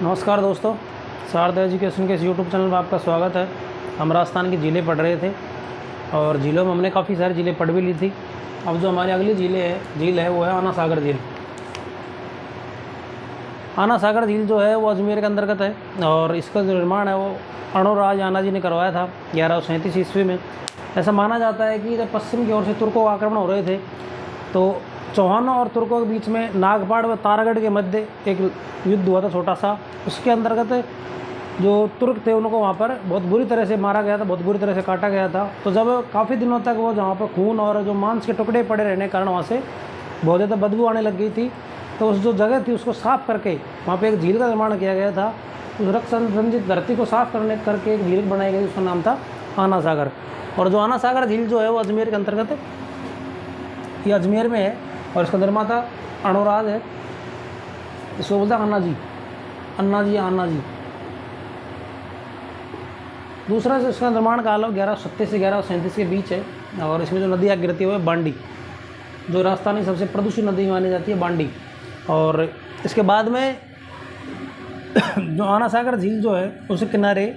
नमस्कार दोस्तों, शारदा एजुकेशन के इस यूट्यूब चैनल में आपका स्वागत है। हम राजस्थान की झीलें पढ़ रहे थे और झीलों में हमने काफ़ी सारी झीलें पढ़ भी ली थी। अब जो हमारी अगली झील है वो है आना सागर झील। आना सागर झील जो है वो अजमेर के अंतर्गत है और इसका जो निर्माण है वो अणोराज आना जी ने करवाया था 1137 ईस्वी में। ऐसा माना जाता है कि जब पश्चिम की ओर से तुर्कों का आक्रमण हो रहे थे तो चौहानों और तुर्कों के बीच में नागपाड़ व तारागढ़ के मध्य एक युद्ध हुआ था छोटा सा। उसके अंतर्गत जो तुर्क थे उनको वहाँ पर बहुत बुरी तरह से मारा गया था, बहुत बुरी तरह से काटा गया था। तो जब काफ़ी दिनों तक वो जहाँ पर खून और जो मांस के टुकड़े पड़े रहने के कारण वहाँ से बहुत ज़्यादा बदबू आने लग गई थी, तो उस जो जगह थी उसको साफ़ करके वहाँ पर एक झील का निर्माण किया गया था। उस रक्त संरंजित धरती को साफ़ करके एक झील बनाई गई, उसका नाम था आना सागर। और जो आना सागर झील जो है वो अजमेर के अंतर्गत है, ये अजमेर में है और इसका निर्माता अणोराज है। इसको बोलता है अन्ना जी। दूसरा जो इसका निर्माण काल 1137 से 1137 के बीच है और इसमें जो नदी गिरती है वो बांडी, जो राजस्थान की सबसे प्रदूषित नदी मानी जाती है बांडी। और इसके बाद में जो आना सागर झील जो है उसके किनारे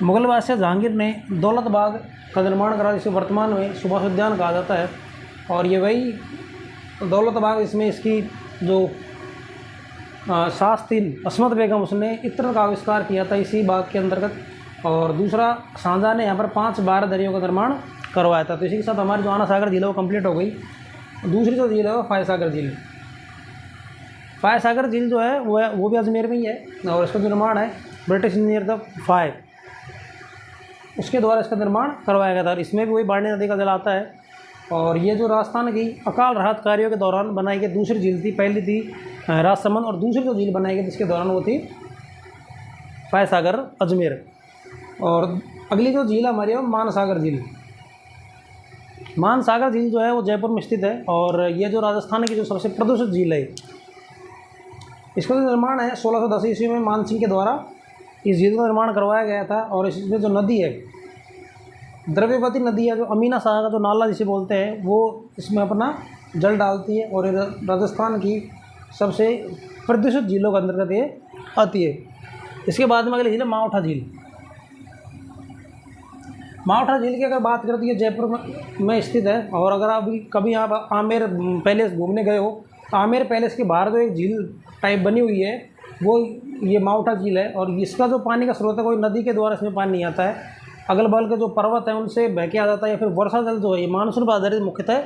मुगल बादशाह जहांगीर ने दौलत बाग का निर्माण करा, जिसे वर्तमान में सुभाष उद्यान कहा जाता है। और ये वही दौलत बाग, इसमें इसकी जो सास थी अस्मत बेगम, उसने इत्र का आविष्कार किया था इसी बाग के अंतर्गत। और दूसरा शाहजहाँ ने यहाँ पर 5 बारहदरियों का निर्माण करवाया था। तो इसी के साथ हमारी जो आना सागर झील है वो कम्प्लीट हो गई। दूसरी जो झील है वो फाय सागर झील। फाय सागर झील जो है वो भी अजमेर में ही है और इसका जो निर्माण है ब्रिटिश इंजीनियर द फाय, उसके द्वारा इसका निर्माण करवाया गया था। और इसमें भी वही बांडी नदी का जल आता है। और ये जो राजस्थान की अकाल राहत कार्यों के दौरान बनाई गई दूसरी झील थी। पहली थी राजसमंद और दूसरी जो झील बनाई गई जिसके दौरान वो थी फाय सागर अजमेर। और अगली जो झील हमारी है वो मानसागर झील। मानसागर झील जो है वो जयपुर में स्थित है और ये जो राजस्थान की जो सबसे प्रदूषित झील है, इसका जो निर्माण है 1610 ईस्वी में मान सिंह के द्वारा इस झील का निर्माण करवाया गया था। और इसमें जो नदी है द्रव्यवती नदी है, जो अमीना सागर का जो नाला जिसे बोलते हैं, वो इसमें अपना जल डालती है और राजस्थान की सबसे प्रदूषित झीलों के अंतर्गत ये आती है। इसके बाद में अगली झील है मावठा झील। मावठा झील की अगर बात करें तो ये जयपुर में स्थित है। और अगर आप कभी आप आमेर पैलेस घूमने गए हो, आमेर पैलेस के बाहर जो एक झील टाइप बनी हुई है वो ये मावठा झील है। और इसका जो पानी का स्रोत है कोई नदी के द्वारा इसमें पानी नहीं आता है, अगल बगल के जो पर्वत हैं उनसे बह के आ जाता है, या फिर वर्षा जल जो है ये मानसून पर आधारित, मुख्यतः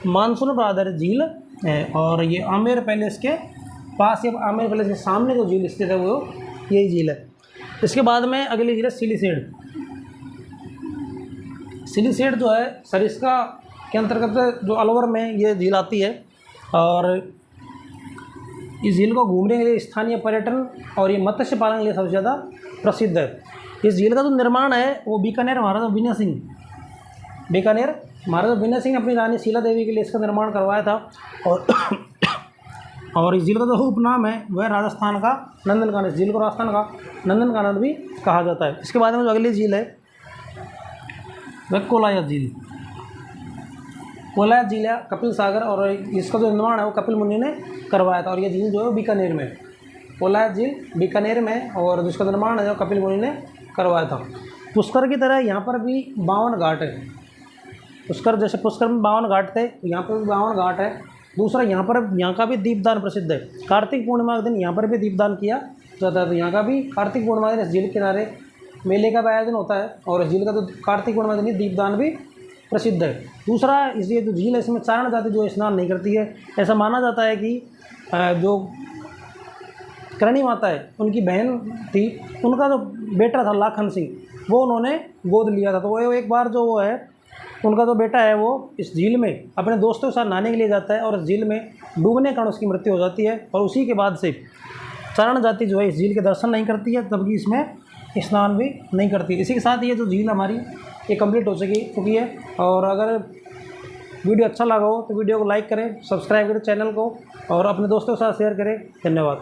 मानसून पर आधारित झील है। और ये आमेर पैलेस के पास या आमेर पैलेस के सामने जो झील स्थित है वो यही झील है। इसके बाद में अगली झील है सिलीसेड। सिलीसेड जो है सरिस्का के अंतर्गत जो अलवर में ये झील आती है। और इस झील को घूमने के लिए स्थानीय पर्यटन और ये मत्स्य पालन के लिए सबसे ज़्यादा प्रसिद्ध है। इस झील का जो निर्माण है वो बीकानेर महाराजा विनय सिंह अपनी रानी शीला देवी के लिए इसका निर्माण करवाया था। और इस झील का जो उपनाम है वह राजस्थान का नंदनकानन, इस झील को राजस्थान का नंदनकानन भी कहा जाता है। इसके बाद में जो अगली झील है वह कोलायत झील। कोलायत झील है कपिल सागर और इसका जो निर्माण है वो कपिल मुनि ने करवाया था। और ये झील जो है बीकानेर में, कोलायत झील बीकानेर में, और जिसका निर्माण है जो कपिल मुनि ने करवाया था। पुष्कर की तरह यहाँ पर भी 52 घाट है। पुष्कर जैसे पुष्कर में 52 घाट थे, यहाँ पर भी 52 घाट है। दूसरा यहाँ का भी दीपदान प्रसिद्ध है। कार्तिक पूर्णिमा के दिन यहाँ पर भी दीपदान किया जाता है। तो यहाँ का भी कार्तिक पूर्णिमा के दिन इस झील के किनारे मेले का भी आयोजन होता है और इस झील का तो कार्तिक पूर्णिमा के दिन दीपदान भी प्रसिद्ध है। दूसरा इसलिए जो झील है इसमें चारण जाति जो स्नान नहीं करती है। ऐसा माना जाता है कि जो करणी माता है उनकी बहन थी, उनका जो बेटा था लाखन सिंह, वो उन्होंने गोद लिया था। तो वो एक बार जो वो है उनका जो बेटा है वो इस झील में अपने दोस्तों के साथ नहाने के लिए जाता है और इस झील में डूबने के कारण उसकी मृत्यु हो जाती है। और उसी के बाद से चारण जाति जो है इस झील के दर्शन नहीं करती है, तबकि इसमें स्नान भी नहीं करती। इसी के साथ ये जो झील हमारी ये कंप्लीट हो चुकी है। और अगर वीडियो अच्छा लगा हो तो वीडियो को लाइक करें, सब्सक्राइब करें चैनल को और अपने दोस्तों के साथ शेयर करें। धन्यवाद।